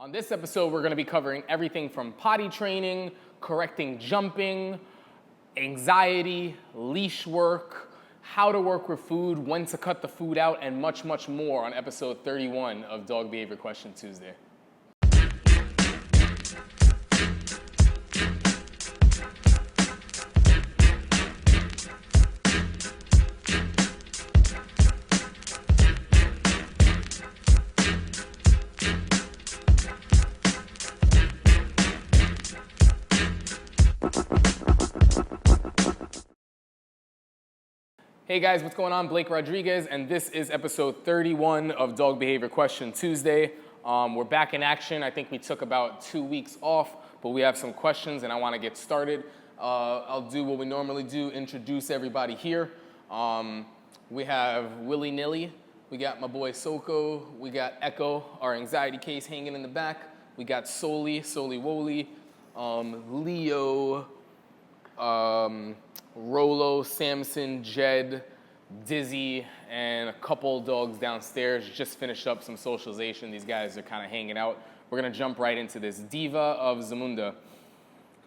On this episode, we're going to be covering everything from potty training, correcting jumping, anxiety, leash work, how to work with food, when to cut the food out, and much, much more on episode 31 of Dog Behavior Question Tuesday. Hey guys, what's going on? Blake Rodriguez, and this is episode 31 of Dog Behavior Question Tuesday. We're back in action. I think we took about 2 weeks off, but we have some questions and I want to get started. I'll do what we normally do, introduce everybody here. We have Willy Nilly, we got my boy Soko, we got Echo, our anxiety case hanging in the back. We got Soli Woly, Leo, Rolo, Samson, Jed, Dizzy, and a couple dogs downstairs. Just finished up some socialization. These guys are kind of hanging out. We're going to jump right into this. Diva of Zamunda.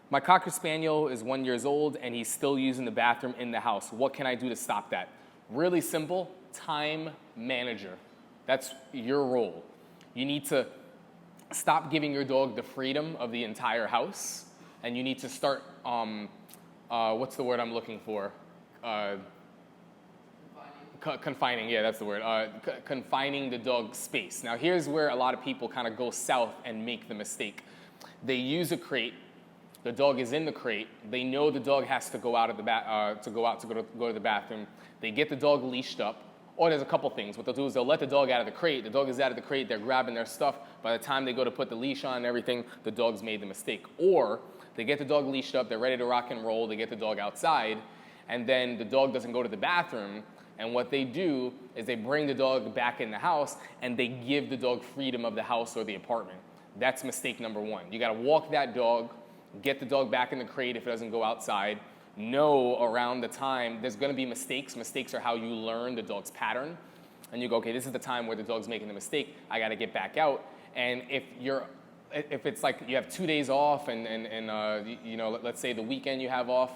My Cocker Spaniel is 1 year old, and he's still using the bathroom in the house. What can I do to stop that? Really simple. Time manager. That's your role. You need to stop giving your dog the freedom of the entire house, and you need to start what's the word I'm looking for? Confining, yeah, that's the word. Confining the dog's space. Now, here's where a lot of people kind of go south and make the mistake. They use a crate. The dog is in the crate. They know the dog has to go out of the go to the bathroom. They get the dog leashed up. Or there's a couple things. What they'll do is they'll let the dog out of the crate. The dog is out of the crate. They're grabbing their stuff. By the time they go to put the leash on and everything, the dog's made the mistake. Or they get the dog leashed up. They're ready to rock and roll. They get the dog outside. And then the dog doesn't go to the bathroom. And what they do is they bring the dog back in the house and they give the dog freedom of the house or the apartment. That's mistake number one. You got to walk that dog, get the dog back in the crate if it doesn't go outside. Know around the time there's going to be mistakes. Mistakes are how you learn the dog's pattern. And you go, okay, this is the time where the dog's making the mistake. I got to get back out. And if it's like you have 2 days off and let's say the weekend you have off,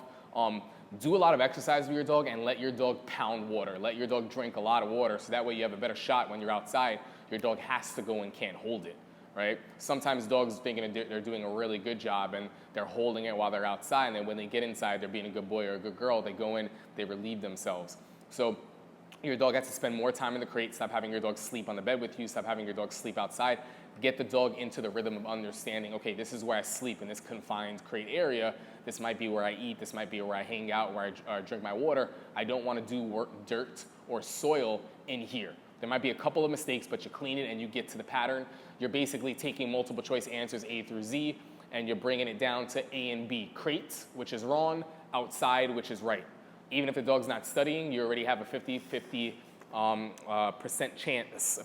do a lot of exercise with your dog and let your dog pound water. Let your dog drink a lot of water so that way you have a better shot when you're outside. Your dog has to go and can't hold it, right? Sometimes dogs thinking they're doing a really good job and they're holding it while they're outside, and then when they get inside, they're being a good boy or a good girl. They go in, they relieve themselves. So your dog has to spend more time in the crate. Stop having your dog sleep on the bed with you. Stop having your dog sleep outside. Get the dog into the rhythm of understanding, okay, this is where I sleep in this confined crate area. This might be where I eat. This might be where I hang out, where I drink my water. I don't want to do dirt or soil in here. There might be a couple of mistakes, but you clean it and you get to the pattern. You're basically taking multiple choice answers A through Z, and you're bringing it down to A and B. Crate, which is wrong, outside, which is right. Even if the dog's not studying, you already have a 50% chance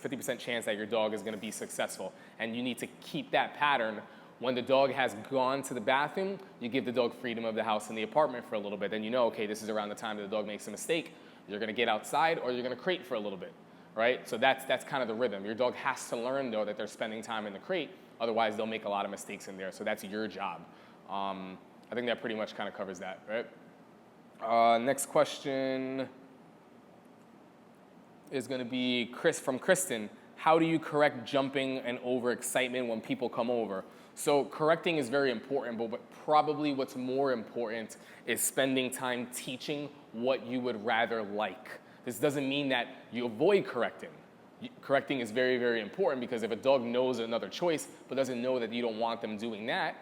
that your dog is going to be successful. And you need to keep that pattern. When the dog has gone to the bathroom, you give the dog freedom of the house and the apartment for a little bit. Then you know, okay, this is around the time that the dog makes a mistake. You're going to get outside or you're going to crate for a little bit, right? So that's kind of the rhythm. Your dog has to learn, though, that they're spending time in the crate. Otherwise, they'll make a lot of mistakes in there. So that's your job. I think that pretty much kind of covers that, right? Next question is going to be from Kristen. How do you correct jumping and overexcitement when people come over? So correcting is very important, but probably what's more important is spending time teaching what you would rather like. This doesn't mean that you avoid correcting. Correcting is very, very important because if a dog knows another choice but doesn't know that you don't want them doing that,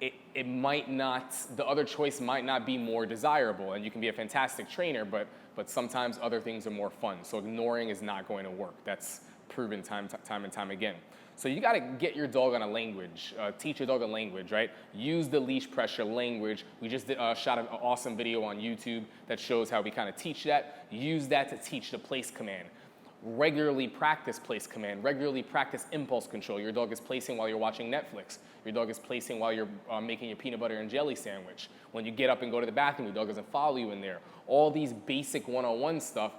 it might not, the other choice might not be more desirable, and you can be a fantastic trainer, but sometimes other things are more fun. So ignoring is not going to work. That's proven time and time again. So you got to get your dog on a language, teach your dog a language, right? Use the leash pressure language. We just shot an awesome video on YouTube that shows how we kind of teach that. Use that to teach the place command. Regularly practice place command. Regularly practice impulse control. Your dog is placing while you're watching Netflix. Your dog is placing while you're making your peanut butter and jelly sandwich. When you get up and go to the bathroom, your dog doesn't follow you in there. All these basic one-on-one stuff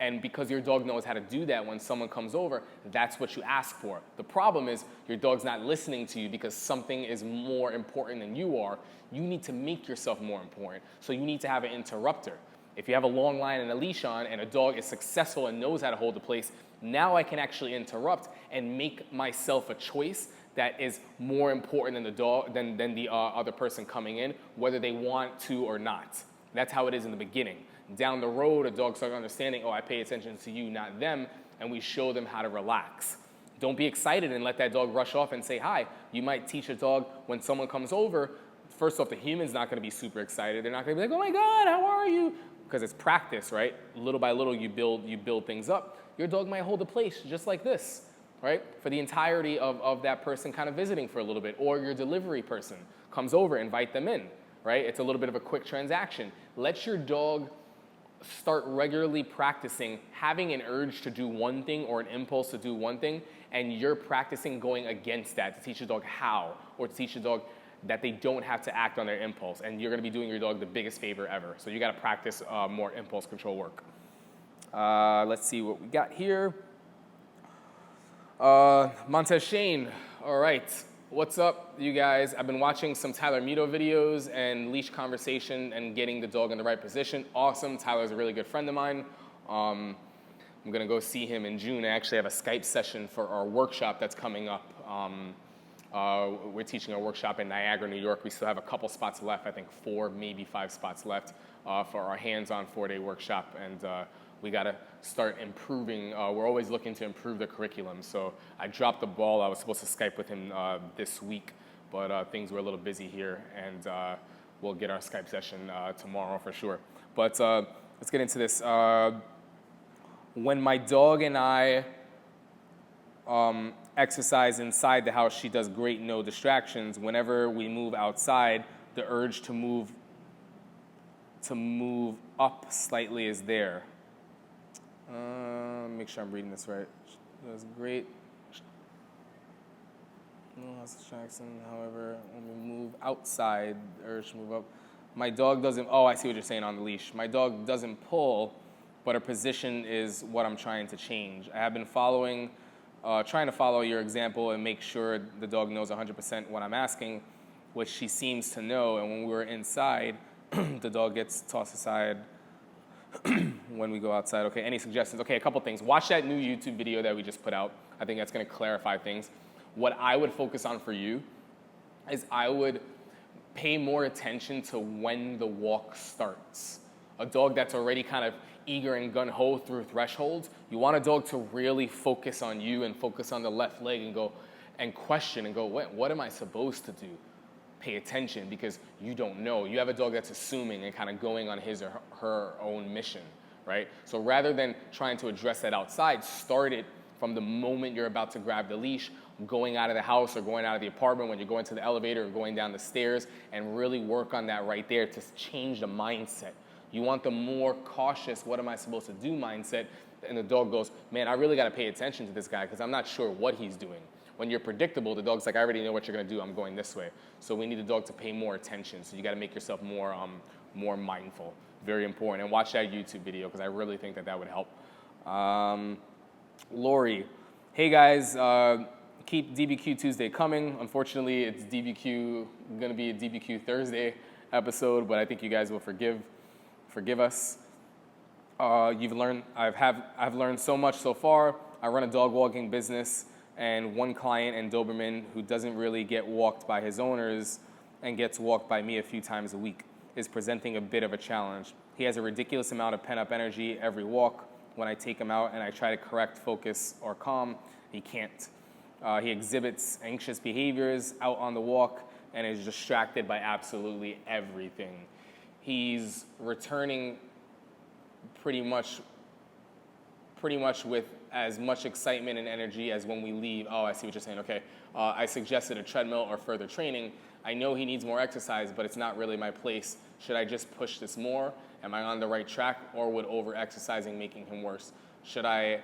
And because your dog knows how to do that when someone comes over, that's what you ask for. The problem is your dog's not listening to you because something is more important than you are. You need to make yourself more important. So you need to have an interrupter. If you have a long line and a leash on and a dog is successful and knows how to hold the place, now I can actually interrupt and make myself a choice that is more important than the dog, than the other person coming in, whether they want to or not. That's how it is in the beginning. Down the road, a dog starts understanding, oh, I pay attention to you, not them, and we show them how to relax. Don't be excited and let that dog rush off and say hi. You might teach a dog when someone comes over, first off, the human's not gonna be super excited. They're not gonna be like, oh my God, how are you? Because it's practice, right? Little by little, you build things up. Your dog might hold a place just like this, right? For the entirety of that person kind of visiting for a little bit, or your delivery person comes over, invite them in, right? It's a little bit of a quick transaction. Let your dog start regularly practicing having an urge to do one thing or an impulse to do one thing, and you're practicing going against that to teach your dog how, or to teach your dog that they don't have to act on their impulse, and you're gonna be doing your dog the biggest favor ever. So you gotta practice more impulse control work. Let's see what we got here. Montez Shane, all right. What's up, you guys? I've been watching some Tyler Mito videos and leash conversation and getting the dog in the right position. Awesome. Tyler's a really good friend of mine. I'm gonna go see him in June. I actually have a Skype session for our workshop that's coming up. We're teaching a workshop in Niagara, New York. We still have a couple spots left, I think 4, maybe 5 spots left for our hands-on 4-day workshop. And we gotta start improving. We're always looking to improve the curriculum. So I dropped the ball. I was supposed to Skype with him this week, but things were a little busy here, and we'll get our Skype session tomorrow for sure. But let's get into this. When my dog and I exercise inside the house, she does great, no distractions. Whenever we move outside, the urge to move up slightly is there. Make sure I'm reading this right. That's great. No distraction. However, when we move outside, the urge to move up. My dog doesn't. Oh, I see what you're saying on the leash. My dog doesn't pull, but her position is what I'm trying to change. I have been trying to follow your example and make sure the dog knows 100% what I'm asking, which she seems to know. And when we were inside, the dog gets tossed aside when we go outside. Okay, any suggestions? Okay, a couple things. Watch that new YouTube video that we just put out. I think that's gonna clarify things. What I would focus on for you is I would pay more attention to when the walk starts. A dog that's already kind of eager and gung-ho through thresholds, you want a dog to really focus on you and focus on the left leg and go and question and go, what am I supposed to do? Pay attention, because you don't know. You have a dog that's assuming and kind of going on his or her own mission, right? So rather than trying to address that outside, start it from the moment you're about to grab the leash, going out of the house or going out of the apartment, when you're going to the elevator or going down the stairs, and really work on that right there to change the mindset. You want the more cautious, what am I supposed to do mindset, and the dog goes, man, I really got to pay attention to this guy because I'm not sure what he's doing. When you're predictable, the dog's like, I already know what you're going to do. I'm going this way. So we need the dog to pay more attention. So you got to make yourself more mindful. Very important. And watch that YouTube video because I really think that would help. Lori, hey guys, keep DBQ Tuesday coming. Unfortunately, it's going to be a DBQ Thursday episode, but I think you guys will forgive us. I've learned so much so far. I run a dog walking business, and one client in Doberman who doesn't really get walked by his owners and gets walked by me a few times a week is presenting a bit of a challenge. He has a ridiculous amount of pent-up energy every walk. When I take him out and I try to correct, focus, or calm, he can't. He exhibits anxious behaviors out on the walk and is distracted by absolutely everything. He's returning pretty much with as much excitement and energy as when we leave. Oh, I see what you're saying. Okay. I suggested a treadmill or further training. I know he needs more exercise, but it's not really my place. Should I just push this more? Am I on the right track, or would over-exercising making him worse? Should I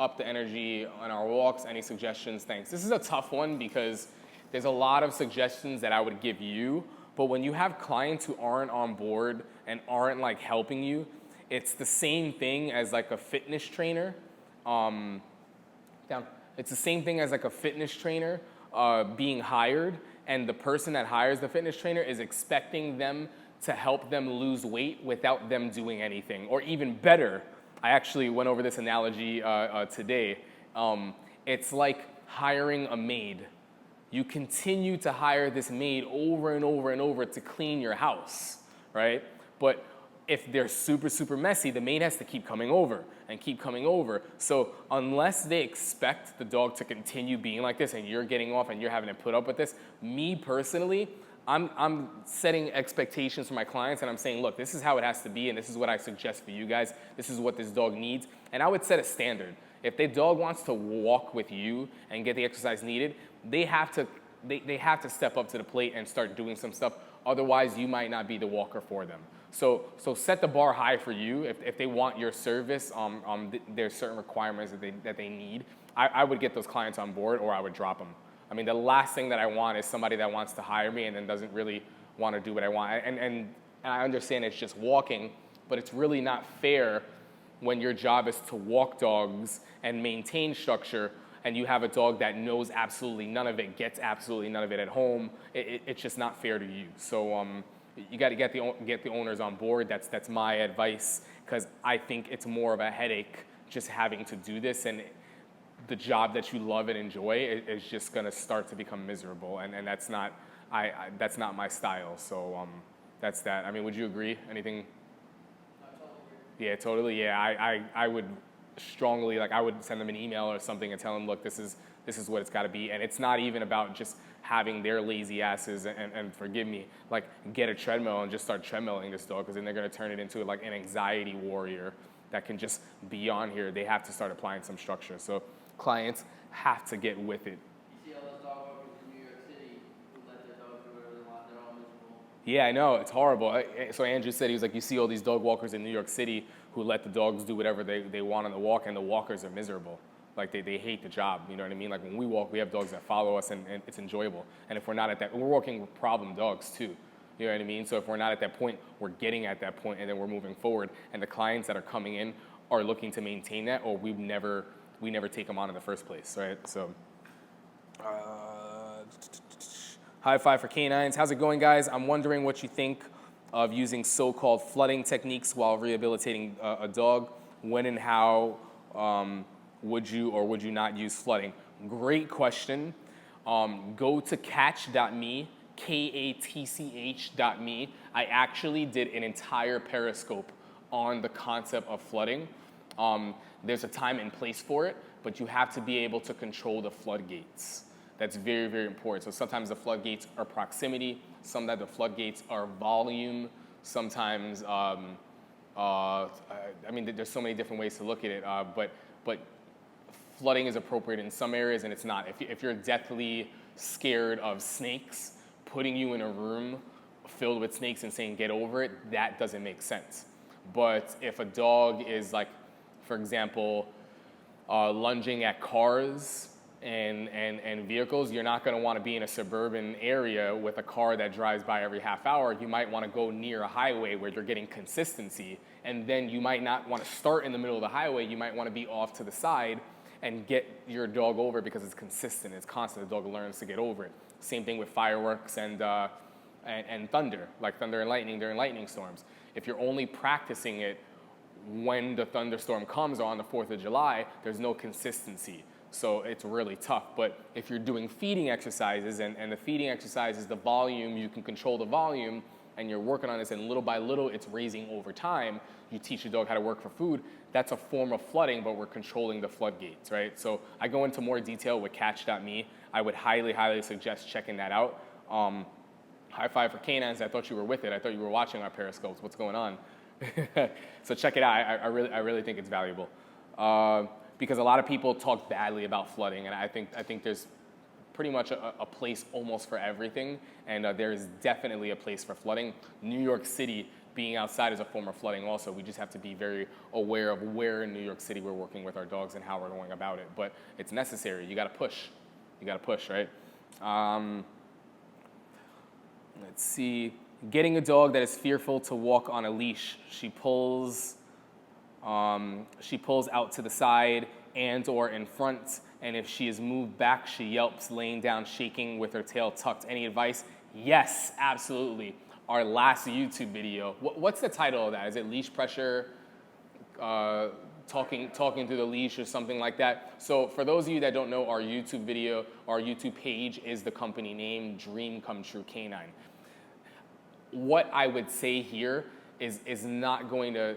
up the energy on our walks? Any suggestions? Thanks. This is a tough one because there's a lot of suggestions that I would give you, but when you have clients who aren't on board and aren't like helping you, it's the same thing as like a fitness trainer. Down. It's the same thing as like a fitness trainer being hired, and the person that hires the fitness trainer is expecting them to help them lose weight without them doing anything. Or even better, I actually went over this analogy today. It's like hiring a maid. You continue to hire this maid over and over and over to clean your house, right? But if they're super, super messy, the maid has to keep coming over and keep coming over. So unless they expect the dog to continue being like this and you're getting off and you're having to put up with this, me personally, I'm setting expectations for my clients and I'm saying, look, this is how it has to be and this is what I suggest for you guys. This is what this dog needs. And I would set a standard. If the dog wants to walk with you and get the exercise needed, they have to step up to the plate and start doing some stuff. Otherwise, you might not be the walker for them. So set the bar high for you. If they want your service, there's certain requirements that they need. I would get those clients on board or I would drop them. I mean, the last thing that I want is somebody that wants to hire me and then doesn't really want to do what I want. And I understand it's just walking, but it's really not fair when your job is to walk dogs and maintain structure and you have a dog that knows absolutely none of it, gets absolutely none of it at home. It's just not fair to you. So you got to get the owners on board. That's my advice, because I think it's more of a headache just having to do this, and the job that you love and enjoy is just going to start to become miserable, and that's not that's not my style. So that's that. I mean, would you agree? Anything? I totally agree. Yeah, totally. Yeah, I would strongly, like, I would send them an email or something and tell them, look, this is what it's got to be. And it's not even about just having their lazy asses and forgive me, like, get a treadmill and just start treadmilling this dog, because then they're going to turn it into like an anxiety warrior that can just be on here. They have to start applying some structure. So clients have to get with it. You see all those dog walkers in New York City who let their dogs do whatever they want. They're all miserable. Yeah, I know, it's horrible. So Andrew said, he was like, you see all these dog walkers in New York City who let the dogs do whatever they want on the walk, and the walkers are miserable. Like, they hate the job, you know what I mean? Like, when we walk, we have dogs that follow us, and it's enjoyable. And if we're not at that, we're working with problem dogs too, you know what I mean? So if we're not at that point, we're getting at that point, and then we're moving forward. And the clients that are coming in are looking to maintain that, or we never take them on in the first place, right? So, high five for K9's. How's it going, guys? I'm wondering what you think of using so-called flooding techniques while rehabilitating a dog. When and how would you or would you not use flooding? Great question. Go to catch.me, KATCH.me. I actually did an entire Periscope on the concept of flooding. There's a time and place for it, but you have to be able to control the floodgates. That's very, very important. So sometimes the floodgates are proximity, sometimes the floodgates are volume, sometimes, I mean, there's so many different ways to look at it, but flooding is appropriate in some areas and it's not. If you're deathly scared of snakes, putting you in a room filled with snakes and saying get over it, that doesn't make sense. But if a dog is, like, for example, lunging at cars and vehicles, you're not going to want to be in a suburban area with a car that drives by every half hour. You might want to go near a highway where you're getting consistency, and then you might not want to start in the middle of the highway. You might want to be off to the side and get your dog over because it's consistent, it's constant. The dog learns to get over it. Same thing with fireworks and thunder, like thunder and lightning during lightning storms. If you're only practicing it when the thunderstorm comes on the 4th of July, there's no consistency. So it's really tough. But if you're doing feeding exercises, and the feeding exercise is the volume, you can control the volume, and you're working on this, and little by little it's raising over time, you teach your dog how to work for food, that's a form of flooding, but we're controlling the floodgates, right? So I go into more detail with catch.me. I would highly, highly suggest checking that out. High five for K9's. I thought you were with it. I thought you were watching our Periscopes. What's going on? So check it out. I really think it's valuable. Because a lot of people talk badly about flooding, and I think there's pretty much a place almost for everything, and there is definitely a place for flooding. New York City being outside is a form of flooding also. We just have to be very aware of where in New York City we're working with our dogs and how we're going about it. But it's necessary. You got to push. You got to push, right? Let's see. Getting a dog that is fearful to walk on a leash. She pulls She pulls out to the side and or in front, and if she is moved back, she yelps, laying down, shaking with her tail tucked. Any advice? Yes, absolutely. Our last YouTube video, what's the title of that? Is it leash pressure, talking through the leash or something like that? So for those of you that don't know, our YouTube video, our YouTube page is the company name, Dream Come True K9. What I would say here is not going to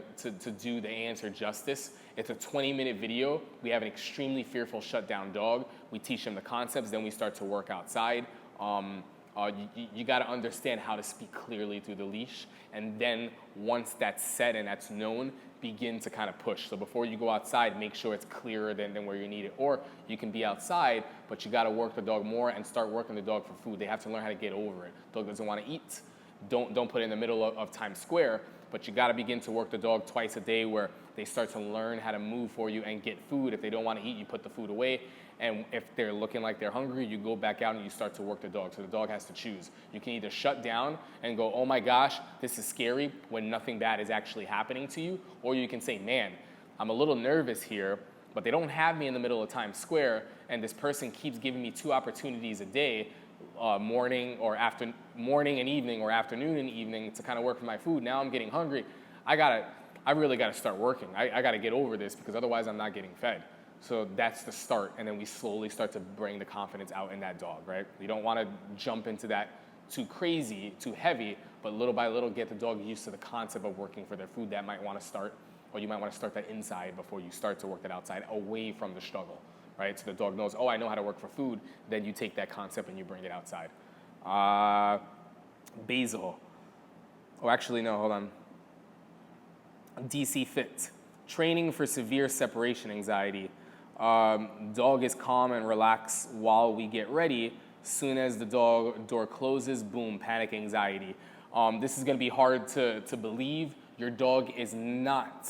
do the answer justice. It's a 20-minute video. We have an extremely fearful shutdown dog. We teach them the concepts, then we start to work outside. You got to understand how to speak clearly through the leash, and then once that's set and that's known, begin to kind of push. So before you go outside, make sure it's clearer than where you need it. Or you can be outside, but you got to work the dog more and start working the dog for food. They have to learn how to get over it. Dog doesn't want to eat. Don't put it in the middle of Times Square, but you got to begin to work the dog twice a day where they start to learn how to move for you and get food. If they don't want to eat, you put the food away. And if they're looking like they're hungry, you go back out and you start to work the dog. So the dog has to choose. You can either shut down and go, oh my gosh, this is scary, when nothing bad is actually happening to you. Or you can say, man, I'm a little nervous here, but they don't have me in the middle of Times Square, and this person keeps giving me 2 opportunities a day, morning and evening, or afternoon and evening, to kind of work for my food. Now I'm getting hungry. I really got to start working. I got to get over this, because otherwise I'm not getting fed. So that's the start, and then we slowly start to bring the confidence out in that dog, right? You don't want to jump into that too crazy, too heavy, but little by little get the dog used to the concept of working for their food. That might want to start, or you might want to start that inside before you start to work that outside, away from the struggle, right? So the dog knows, oh, I know how to work for food. Then you take that concept and you bring it outside. Basil. Oh, actually, no, hold on. DC Fit. Training for severe separation anxiety. Dog is calm and relaxed while we get ready. Soon as the door closes, boom, panic anxiety. This is going to be hard to believe. Your dog is not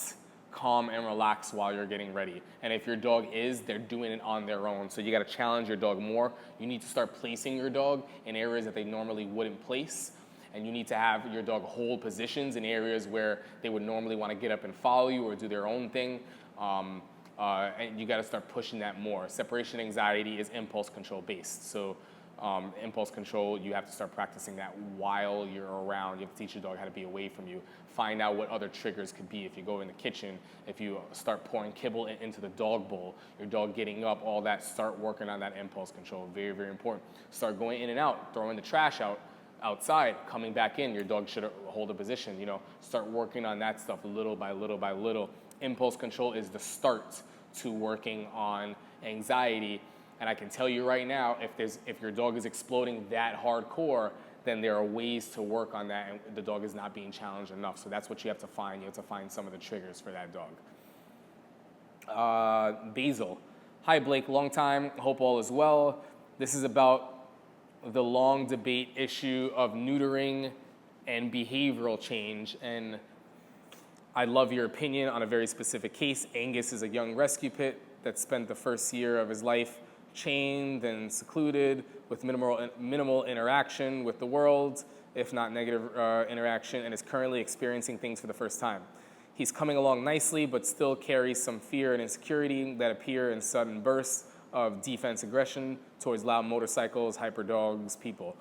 calm and relaxed while you're getting ready. And if your dog is, they're doing it on their own. So you got to challenge your dog more. You need to start placing your dog in areas that they normally wouldn't place. And you need to have your dog hold positions in areas where they would normally want to get up and follow you or do their own thing. And you got to start pushing that more. Separation anxiety is impulse control based. So impulse control, you have to start practicing that while you're around. You have to teach your dog how to be away from you. Find out what other triggers could be. If you go in the kitchen, if you start pouring kibble into the dog bowl, your dog getting up, all that, start working on that impulse control. Very, very important. Start going in and out, throwing the trash outside, coming back in. Your dog should hold a position. Start working on that stuff little by little by little. Impulse control is the start to working on anxiety. And I can tell you right now, if your dog is exploding that hardcore, then there are ways to work on that, and the dog is not being challenged enough. So that's what you have to find. You have to find some of the triggers for that dog. Basil. Hi, Blake. Long time. Hope all is well. This is about the long debate issue of neutering and behavioral change. And I love your opinion on a very specific case. Angus is a young rescue pit that spent the first year of his life chained and secluded with minimal interaction with the world, if not negative interaction, and is currently experiencing things for the first time. He's coming along nicely, but still carries some fear and insecurity that appear in sudden bursts of defense aggression towards loud motorcycles, hyper dogs, people.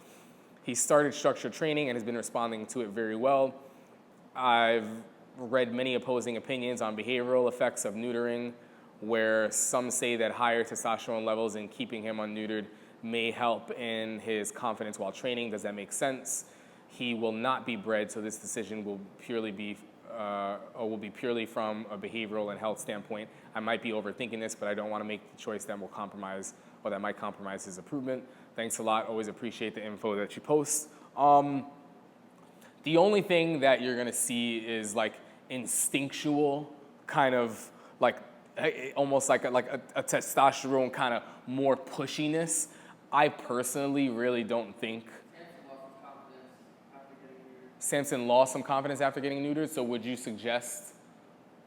He started structured training and has been responding to it very well. I've read many opposing opinions on behavioral effects of neutering, where some say that higher testosterone levels in keeping him unneutered may help in his confidence while training. Does that make sense? He will not be bred, so this decision will be purely from a behavioral and health standpoint. I might be overthinking this, but I don't want to make the choice that will compromise or that might compromise his improvement. Thanks a lot. Always appreciate the info that you post. The only thing that you're going to see is like instinctual kind of like almost like a testosterone kind of more pushiness. I personally really don't think Samson lost some confidence after getting neutered, so would you suggest?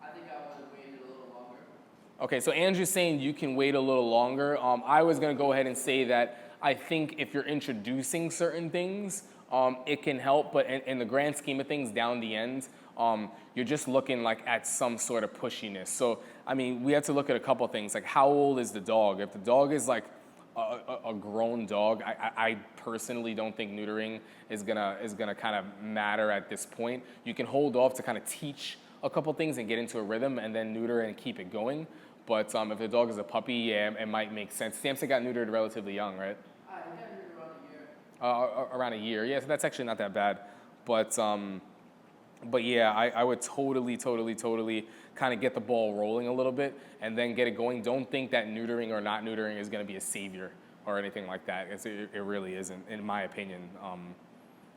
I think I would have waited a little longer. Okay, so Andrew's saying you can wait a little longer. I was going to go ahead and say that I think if you're introducing certain things, it can help, but in the grand scheme of things, down the end, you're just looking like at some sort of pushiness. So, I mean, we have to look at a couple things, like how old is the dog? If the dog is like a grown dog, I personally don't think neutering is gonna kind of matter at this point. You can hold off to kind of teach a couple things and get into a rhythm and then neuter and keep it going. But if the dog is a puppy, yeah, it might make sense. Samson got neutered relatively young, right? I got neutered around a year. Around a year, yeah, so that's actually not that bad. But yeah, I would totally kind of get the ball rolling a little bit and then get it going. Don't think that neutering or not neutering is going to be a savior or anything like that. It really isn't, in my opinion.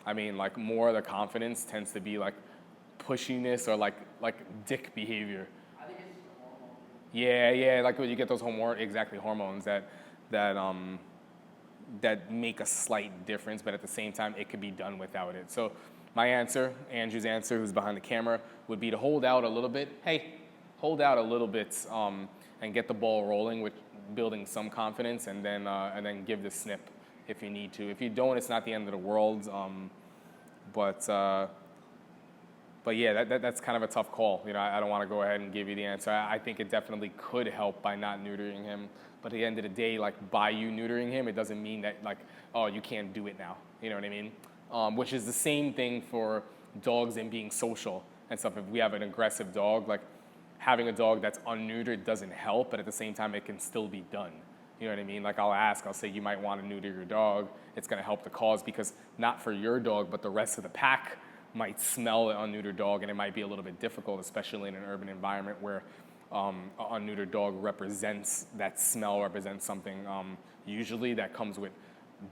I mean, like, more of the confidence tends to be like pushiness or like dick behavior. I think it's just a hormone. Yeah, like when you get those hormones that make a slight difference, but at the same time, it could be done without it. So my answer, Andrew's answer, who's behind the camera, would be to hold out a little bit. Hey, hold out a little bit and get the ball rolling with building some confidence, and then give the snip if you need to. If you don't, it's not the end of the world. But yeah, that's kind of a tough call. You know, I don't want to go ahead and give you the answer. I think it definitely could help by not neutering him. But at the end of the day, like, by you neutering him, it doesn't mean that, like, oh, you can't do it now. You know what I mean? Which is the same thing for dogs and being social and stuff. If we have an aggressive dog, like, having a dog that's unneutered doesn't help, but at the same time, it can still be done. You know what I mean? Like, I'll say you might want to neuter your dog. It's going to help the cause, because not for your dog, but the rest of the pack might smell an unneutered dog, and it might be a little bit difficult, especially in an urban environment where an unneutered dog represents, that smell represents something usually that comes with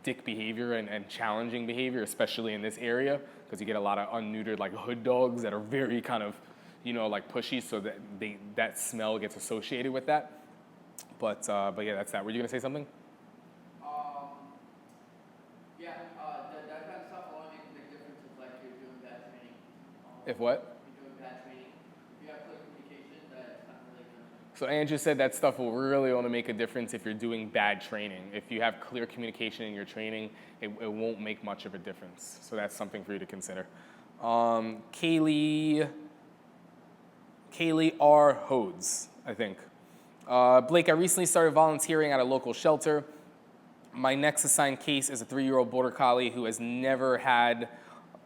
dick behavior and challenging behavior, especially in this area, because you get a lot of unneutered, like, hood dogs that are very kind of, you know, like, pushy, so that that smell gets associated with that. But yeah, that's that. Were you gonna say something? Yeah, that kind of stuff will only make a big difference if, like, you're doing bad training. If what? You're doing bad training. If you have clear communication, that's not really good. So Andrew said that stuff will really only make a difference if you're doing bad training. If you have clear communication in your training, it won't make much of a difference. So that's something for you to consider. Kaylee R. Hodes, I think. Blake, I recently started volunteering at a local shelter. My next assigned case is a 3-year-old border collie who has never had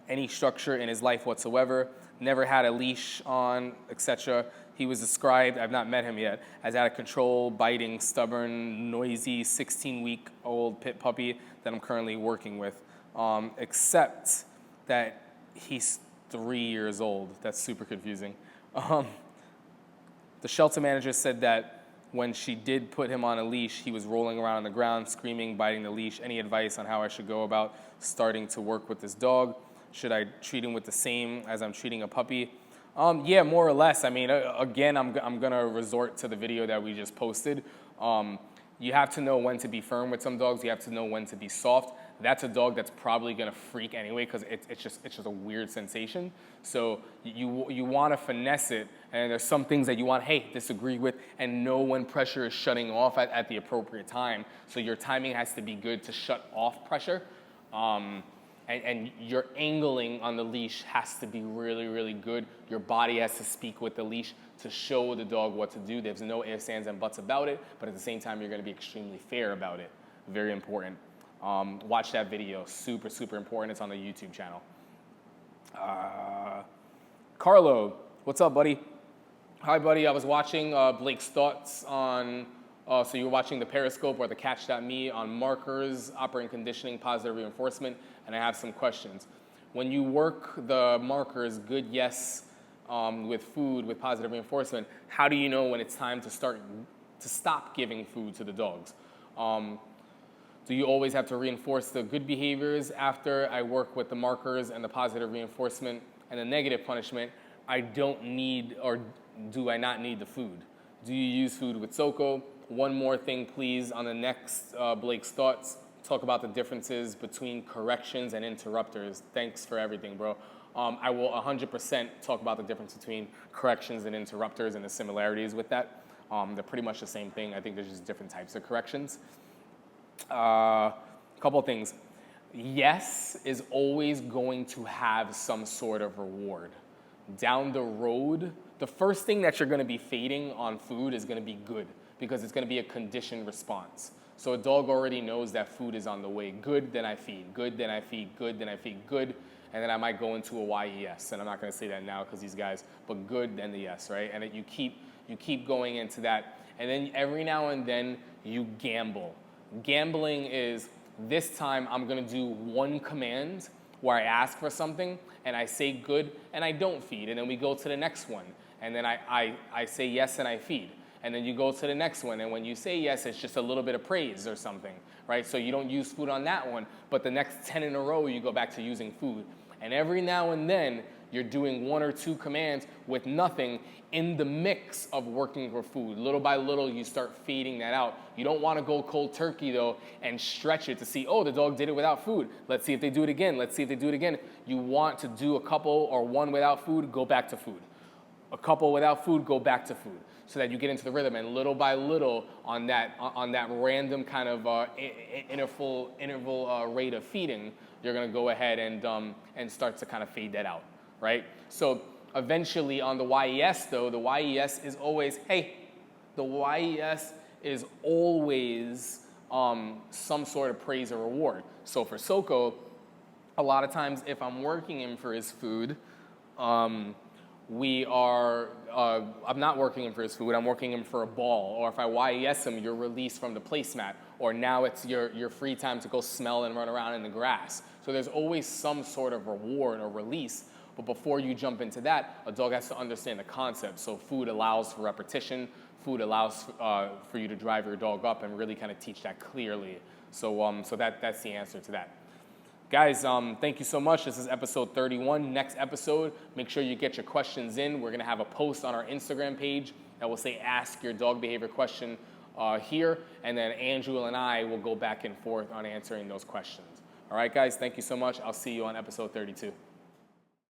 any structure in his life whatsoever, never had a leash on, etc. He was described, I've not met him yet, as out of control, biting, stubborn, noisy, 16-week-old pit puppy that I'm currently working with, except that he's 3 years old. That's super confusing. The shelter manager said that when she did put him on a leash, he was rolling around on the ground, screaming, biting the leash. Any advice on how I should go about starting to work with this dog? Should I treat him with the same as I'm treating a puppy? Yeah, more or less. I mean, again, I'm gonna resort to the video that we just posted. You have to know when to be firm with some dogs. You have to know when to be soft. That's a dog that's probably gonna freak anyway, because it's just a weird sensation. So you want to finesse it, and there's some things that you want, hey, disagree with, and know when pressure is shutting off at the appropriate time. So your timing has to be good to shut off pressure. And your angling on the leash has to be really, really good. Your body has to speak with the leash to show the dog what to do. There's no ifs, ands, and buts about it, but at the same time, you're gonna be extremely fair about it. Very important. Watch that video, super, super important. It's on the YouTube channel. Carlo, what's up, buddy? Hi, buddy. I was watching Blake's thoughts on, so you were watching the Periscope or the Catch.me on markers, operant conditioning, positive reinforcement, and I have some questions. When you work the markers, good, yes, with food, with positive reinforcement, how do you know when it's time to stop giving food to the dogs? Do you always have to reinforce the good behaviors after I work with the markers and the positive reinforcement and the negative punishment? I don't need, or do I not need the food? Do you use food with Soko? One more thing, please, on the next Blake's Thoughts. Talk about the differences between corrections and interrupters. Thanks for everything, bro. I will 100% talk about the difference between corrections and interrupters and the similarities with that. They're pretty much the same thing. I think there's just different types of corrections. Couple things. Yes is always going to have some sort of reward. down the road, the first thing that you're going to be feeding on food is going to be good because it's going to be a conditioned response. So a dog already knows that food is on the way. Good, then I feed. Good, then I feed. Good, then I feed. Good, and then I might go into a YES. And I'm not going to say that now because these guys, but good, then the yes, right? And you keep going into that. And then every now and then you gamble. Gambling is, this time I'm going to do one command where I ask for something and I say good and I don't feed. And then we go to the next one. And then I say yes and I feed. And then you go to the next one, and when you say yes, it's just a little bit of praise or something, right? So you don't use food on that one, but the next 10 in a row, you go back to using food. And every now and then, you're doing 1 or 2 commands with nothing in the mix of working for food. Little by little, you start fading that out. You don't want to go cold turkey, though, and stretch it to see, oh, the dog did it without food. Let's see if they do it again. Let's see if they do it again. You want to do a couple or one without food, go back to food. A couple without food, go back to food, so that you get into the rhythm. And little by little, on that random kind of interval rate of feeding, you're going to go ahead and start to kind of fade that out, right? So eventually, on the YES though, the YES is always some sort of praise or reward. So for Soko, a lot of times if I'm working him for his food, I'm not working him for his food, I'm working him for a ball. Or if I YES him, you're released from the placemat. Or now it's your free time to go smell and run around in the grass. So there's always some sort of reward or release. But before you jump into that, a dog has to understand the concept. So food allows for repetition. Food allows for you to drive your dog up and really kind of teach that clearly. So that's the answer to that. Guys, thank you so much. This is episode 31. Next episode, make sure you get your questions in. We're going to have a post on our Instagram page that will say, ask your dog behavior question here. And then Andrew and I will go back and forth on answering those questions. All right, guys, thank you so much. I'll see you on episode 32.